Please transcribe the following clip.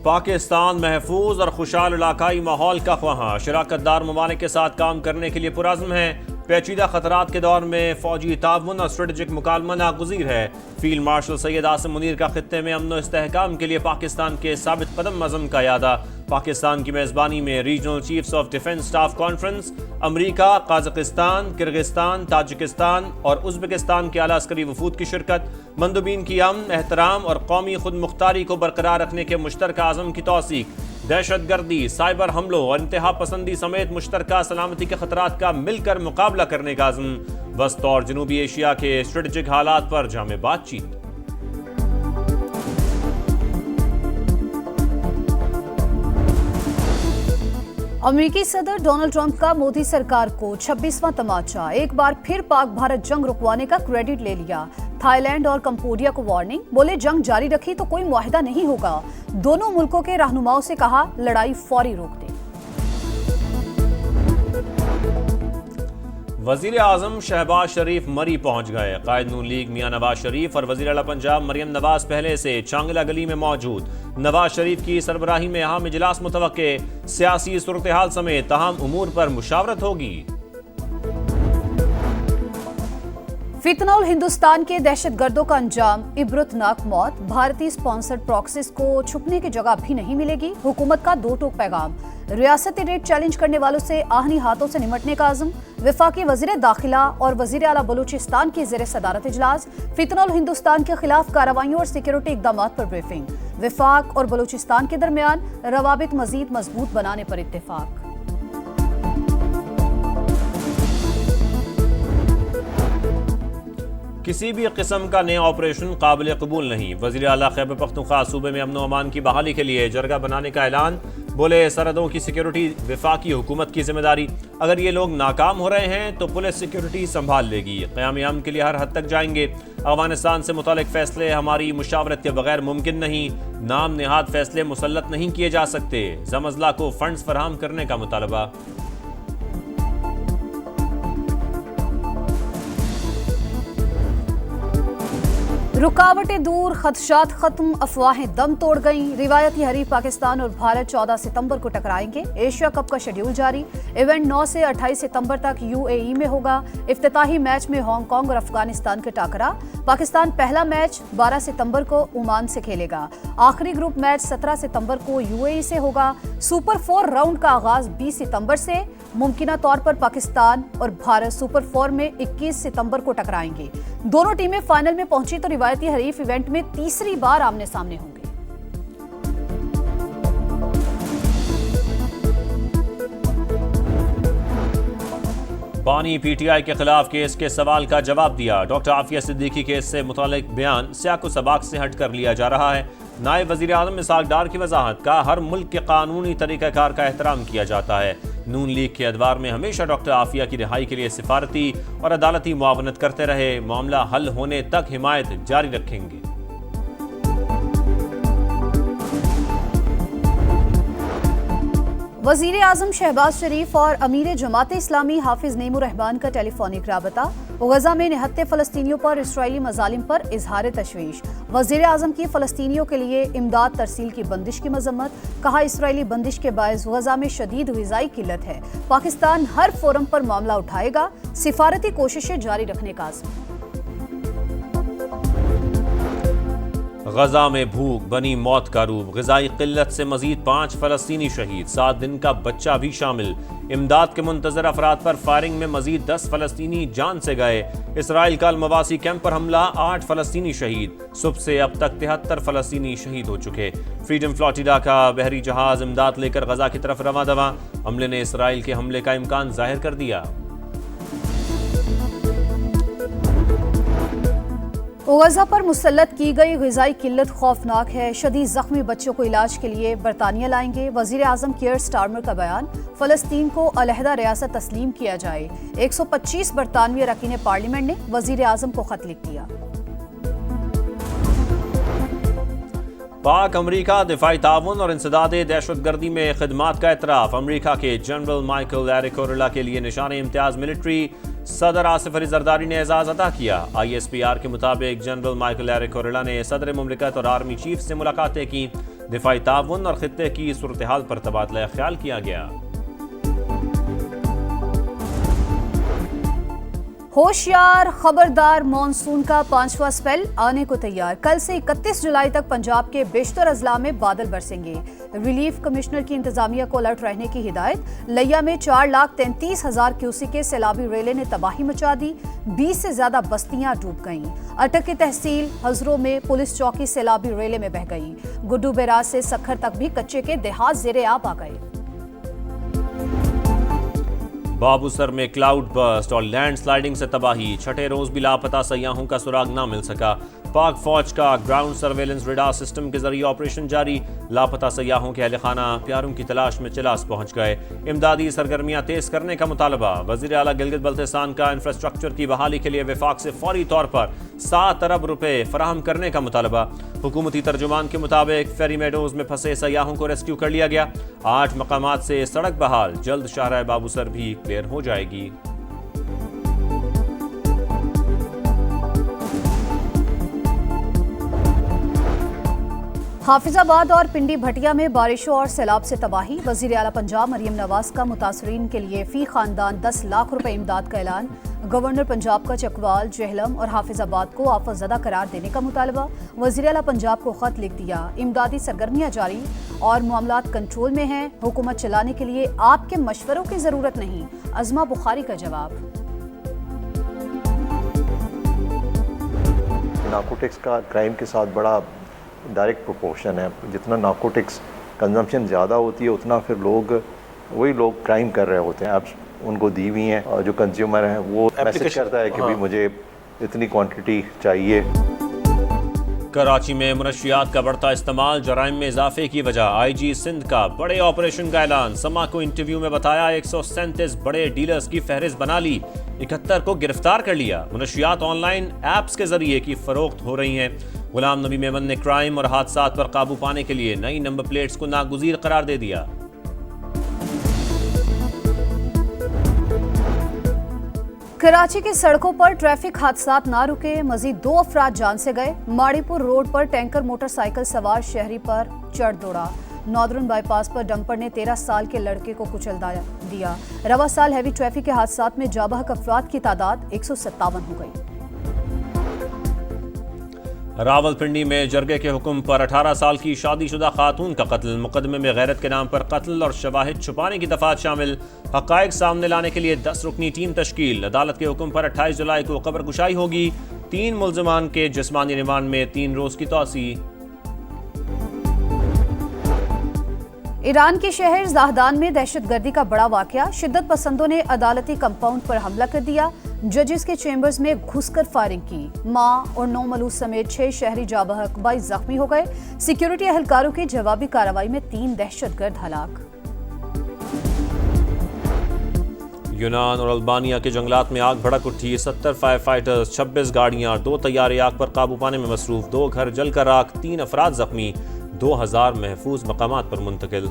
پاکستان محفوظ اور خوشحال علاقائی ماحول کا خواہاں، شراکت دار ممالک کے ساتھ کام کرنے کے لیے پرعزم ہے۔ پیچیدہ خطرات کے دور میں فوجی تعاون اور اسٹریٹجک مکالمہ ناگزیر ہے۔ فیلڈ مارشل سید عاصم منیر کا خطے میں امن و استحکام کے لیے پاکستان کے ثابت قدم عزم کا اعادہ۔ پاکستان کی میزبانی میں regional chiefs of defence staff conference, America, Kazakhstan, Kyrgyzstan, Tajikistan اور ازبکستان کے اعلیٰ عسکری وفود کی شرکت۔ مندوبین کی امن، احترام اور قومی خود مختاری کو برقرار رکھنے کے مشترکہ عزم کی توثیق۔ دہشت گردی، سائبر حملوں اور انتہا پسندی سمیت مشترکہ سلامتی کے خطرات کا مل کر مقابلہ کرنے کا عزم۔ وسط اور جنوبی ایشیا کے اسٹریٹجک حالات پر جامع بات چیت۔ امریکی صدر ڈونلڈ ٹرمپ کا مودی سرکار کو 26واں تماچا، ایک بار پھر پاک بھارت جنگ رکوانے کا کریڈٹ لے لیا۔ تھائی لینڈ اور کمبوڈیا کو وارننگ، بولے جنگ جاری رکھی تو کوئی معاہدہ نہیں ہوگا۔ دونوں ملکوں کے رہنماؤں سے کہا لڑائی فوری روک دیں۔ وزیر اعظم شہباز شریف مری پہنچ گئے۔ قائد نون لیگ میاں نواز شریف اور وزیر اعلیٰ پنجاب مریم نواز پہلے سے چانگلہ گلی میں موجود۔ نواز شریف کی سربراہی میں اہم اجلاس متوقع، سیاسی صورتحال سمیت اہم امور پر مشاورت ہوگی۔ فتنہ ہندوستان کے دہشت گردوں کا انجام، عبرتناک موت، بھارتی سپانسرڈ پراکسیز کو چھپنے کی جگہ بھی نہیں ملے گی، حکومت کا دو ٹوک پیغام۔ ریاستی ریٹ چیلنج کرنے والوں سے آہنی ہاتھوں سے نمٹنے کا عزم۔ وفاقی وزیر داخلہ اور وزیر اعلیٰ بلوچستان کی زیر صدارت اجلاس۔ فتنہ ہندوستان کے خلاف کارروائیوں اور سیکیورٹی اقدامات پر بریفنگ۔ وفاق اور بلوچستان کے درمیان روابط مزید مضبوط بنانے پر اتفاق۔ کسی بھی قسم کا نیا آپریشن قابل قبول نہیں، وزیر اعلیٰ خیبر پختونخوا صوبے میں امن و امان کی بحالی کے لیے جرگہ بنانے کا اعلان۔ بولے سرحدوں کی سیکیورٹی وفاقی حکومت کی ذمہ داری، اگر یہ لوگ ناکام ہو رہے ہیں تو پولیس سیکیورٹی سنبھال لے گی، قیام امن کے لیے ہر حد تک جائیں گے۔ افغانستان سے متعلق فیصلے ہماری مشاورت کے بغیر ممکن نہیں، نام نہاد فیصلے مسلط نہیں کیے جا سکتے، زم اضلاع کو فنڈز فراہم کرنے کا مطالبہ۔ رکاوٹیں دور، خدشات ختم، افواہیں دم توڑ گئیں۔ روایتی حریف پاکستان اور بھارت 14 ستمبر کو ٹکرائیں گے۔ ایشیا کپ کا شیڈیول جاری، ایونٹ 9 سے 28 ستمبر تک UAE میں ہوگا۔ افتتاحی میچ میں ہانگ کانگ اور افغانستان کے ٹاکرا۔ پاکستان پہلا میچ 12 ستمبر کو عمان سے کھیلے گا۔ آخری گروپ میچ 17 ستمبر کو UAE سے ہوگا۔ سپر 4 راؤنڈ کا آغاز 20 ستمبر سے۔ ممکنہ طور پر پاکستان اور بھارت سپر 4 میں 21 ستمبر کو ٹکرائیں گے۔ دونوں ٹیمیں فائنل میں پہنچی تو روایتی حریف ایونٹ میں تیسری بار آمنے سامنے ہوں گے۔ بانی PTI کے خلاف کیس کے سوال کا جواب دیا۔ ڈاکٹر عافیہ صدیقی کیس سے متعلق بیان سیاق و سباق سے ہٹ کر لیا جا رہا ہے۔ نائب وزیر اعظم اسحاق ڈار کی وضاحت، کا ہر ملک کے قانونی طریقہ کار کا احترام کیا جاتا ہے۔ نون لیگ کے ادوار میں ہمیشہ ڈاکٹر عافیہ کی رہائی کے لیے سفارتی اور عدالتی معاونت کرتے رہے، معاملہ حل ہونے تک حمایت جاری رکھیں گے۔ وزیر اعظم شہباز شریف اور امیر جماعت اسلامی حافظ نعیم الرحمان کا ٹیلی فونک رابطہ۔ غزہ میں نہتے فلسطینیوں پر اسرائیلی مظالم پر اظہار تشویش۔ وزیر اعظم کی فلسطینیوں کے لیے امداد ترسیل کی بندش کی مذمت، کہا اسرائیلی بندش کے باعث غزہ میں شدید غذائی قلت ہے، پاکستان ہر فورم پر معاملہ اٹھائے گا، سفارتی کوششیں جاری رکھنے کا عزم۔ غزہ میں بھوک بنی موت کا روپ، غذائی قلت سے مزید 5 فلسطینی شہید، 7 دن کا بچہ بھی شامل۔ امداد کے منتظر افراد پر فائرنگ میں مزید 10 فلسطینی جان سے گئے۔ اسرائیل کا المواسی کیمپ پر حملہ، 8 فلسطینی شہید، صبح سے اب تک 73 فلسطینی شہید ہو چکے۔ فریڈم فلاٹیلا کا بحری جہاز امداد لے کر غزہ کی طرف رواں دواں، حملے نے اسرائیل کے حملے کا امکان ظاہر کر دیا۔ غزہ پر مسلط کی گئی غذائی قلت خوفناک ہے، شدید زخمی بچوں کو علاج کے لیے برطانیہ لائیں گے۔ وزیر اعظم کیئر سٹارمر کا بیان، فلسطین کو علیحدہ ریاست تسلیم کیا جائے۔ 125 برطانوی اراکین پارلیمنٹ نے وزیر اعظم کو خط لکھ دیا۔ پاک امریکہ دفاعی تعاون اور انسداد دہشت گردی میں خدمات کا اعتراف۔ امریکہ کے جنرل مائیکل ایریکوریلا کے لیے نشان امتیاز ملٹری صدر آصف علی زرداری نے اعزاز عطا کیا۔ ISPR کے مطابق جنرل مائیکل ایریکوریلا نے صدر مملکت اور آرمی چیف سے ملاقاتیں کی۔ دفاعی تعاون اور خطے کی صورتحال پر تبادلہ خیال کیا گیا۔ ہوشیار خبردار مانسون کا 5واں اسپیل آنے کو تیار۔ کل سے 31 جولائی تک پنجاب کے بیشتر اضلاع میں بادل برسیں گے۔ ریلیف کمشنر کی انتظامیہ کو الرٹ رہنے کی ہدایت۔ لیا میں 4,33,000 کیوسیک کے سیلابی ریلے نے تباہی مچا دی، 20 سے زیادہ بستیاں ڈوب گئیں۔ اٹک کی تحصیل ہزروں میں پولیس چوکی سیلابی ریلے میں بہہ گئی۔ گڈو بیراج سے سکھر تک بھی کچے کے دیہات زیر آب آ گئے۔ بابو سر میں کلاؤڈ برسٹ اور لینڈ سلائیڈنگ سے تباہی، چھٹے روز بھی لاپتہ سیاحوں کا سراغ نہ مل سکا۔ پاک فوج کا گراؤنڈ سرویلنس ریڈار سسٹم کے ذریعے آپریشن جاری، لاپتہ سیاحوں کے اہل خانہ پیاروں کی تلاش میں چلاس پہنچ گئے۔ امدادی سرگرمیاں تیز کرنے کا مطالبہ، وزیر اعلیٰ گلگت بلتستان کا انفراسٹرکچر کی بحالی کے لیے وفاق سے فوری طور پر 7 ارب روپے فراہم کرنے کا مطالبہ۔ حکومتی ترجمان کے مطابق فیری میڈوز میں پھنسے سیاحوں کو ریسکیو کر لیا گیا۔ 8 مقامات سے سڑک بحال، جلد شاہراہ بابو سر بھی کلیئر ہو جائے گی۔ حافظ آباد اور پنڈی بھٹیا میں بارشوں اور سیلاب سے تباہی، وزیر اعلیٰ پنجاب مریم نواز کا متاثرین کے لیے فی خاندان 10 لاکھ روپے امداد کا اعلان۔ گورنر پنجاب کا چکوال، جہلم اور حافظ آباد کو آفت زدہ قرار دینے کا مطالبہ، وزیر اعلیٰ پنجاب کو خط لکھ دیا۔ امدادی سرگرمیاں جاری اور معاملات کنٹرول میں ہیں، حکومت چلانے کے لیے آپ کے مشوروں کی ضرورت نہیں، عظمہ بخاری کا جواب۔ نارکوٹکس کا کرائم کے ساتھ بڑا ڈائریکٹ پروپورشن ہے، جتنا نارکوٹکس کنزمپشن زیادہ ہوتی ہے اتنا پھر وہی لوگ کرائم کر رہے ہوتے ہیں۔ ایپس ان کو دی ہوئی ہیں اور جو کنزیومر ہیں وہ میسج کرتا ہے کہ بھی مجھے اتنی کوانٹٹی چاہیے۔ کراچی میں منشیات کا بڑھتا استعمال جرائم میں اضافے کی وجہ، آئی جی سندھ کا بڑے آپریشن کا اعلان۔ سما کو انٹرویو میں بتایا 137 بڑے ڈیلرز کی فہرست بنا لی، 71 کو گرفتار کر لیا۔ منشیات آن لائن ایپس کے ذریعے کی فروخت ہو رہی ہیں۔ غلام نبی میمن نے کرائم اور حادثات پر قابو پانے کے لیے نئی نمبر پلیٹس کو ناگزیر قرار دے دیا۔ کراچی کی سڑکوں پر ٹریفک حادثات نہ رکے، مزید 2 افراد جان سے گئے۔ ماڑی پور روڈ پر ٹینکر موٹر سائیکل سوار شہری پر چڑھ دوڑا۔ Northern by pass per dumper نے 13 سال کے لڑکے کو کچل دیا۔ رواں سال ہیوی ٹریفک کے حادثات میں جاں بحق افراد کی تعداد 157 ہو گئی۔ راولپنڈی میں جرگے کے حکم پر 18 سال کی شادی شدہ خاتون کا قتل، مقدمے میں غیرت کے نام پر قتل اور شواہد چھپانے کی دفعات شامل، حقائق سامنے لانے کے لیے 10 رکنی ٹیم تشکیل۔ عدالت کے حکم پر 28 جولائی کو قبر کشائی ہوگی، 3 ملزمان کے جسمانی ریمانڈ میں 3 روز کی توسیع۔ ایران کے شہر زاہدان میں دہشت گردی کا بڑا واقعہ، شدت پسندوں نے عدالتی کمپاؤنڈ پر حملہ کر دیا، ججز کے چیمبرز میں گھس کر فائرنگ کی۔ ماں اور 9 ملوث سمیت 6 شہری جاں بحق، 22 زخمی ہو گئے۔ سیکیورٹی اہلکاروں کی جوابی کارروائی میں 3 دہشت گرد ہلاک۔ یونان اور البانیہ کے جنگلات میں آگ بھڑک اٹھی، 70 فائر فائٹرز، 26 گاڑیاں اور 2 طیارے آگ پر قابو پانے میں مصروف، 2 گھر جل کر راکھ، 3 افراد زخمی، 2000 محفوظ مقامات پر منتقل۔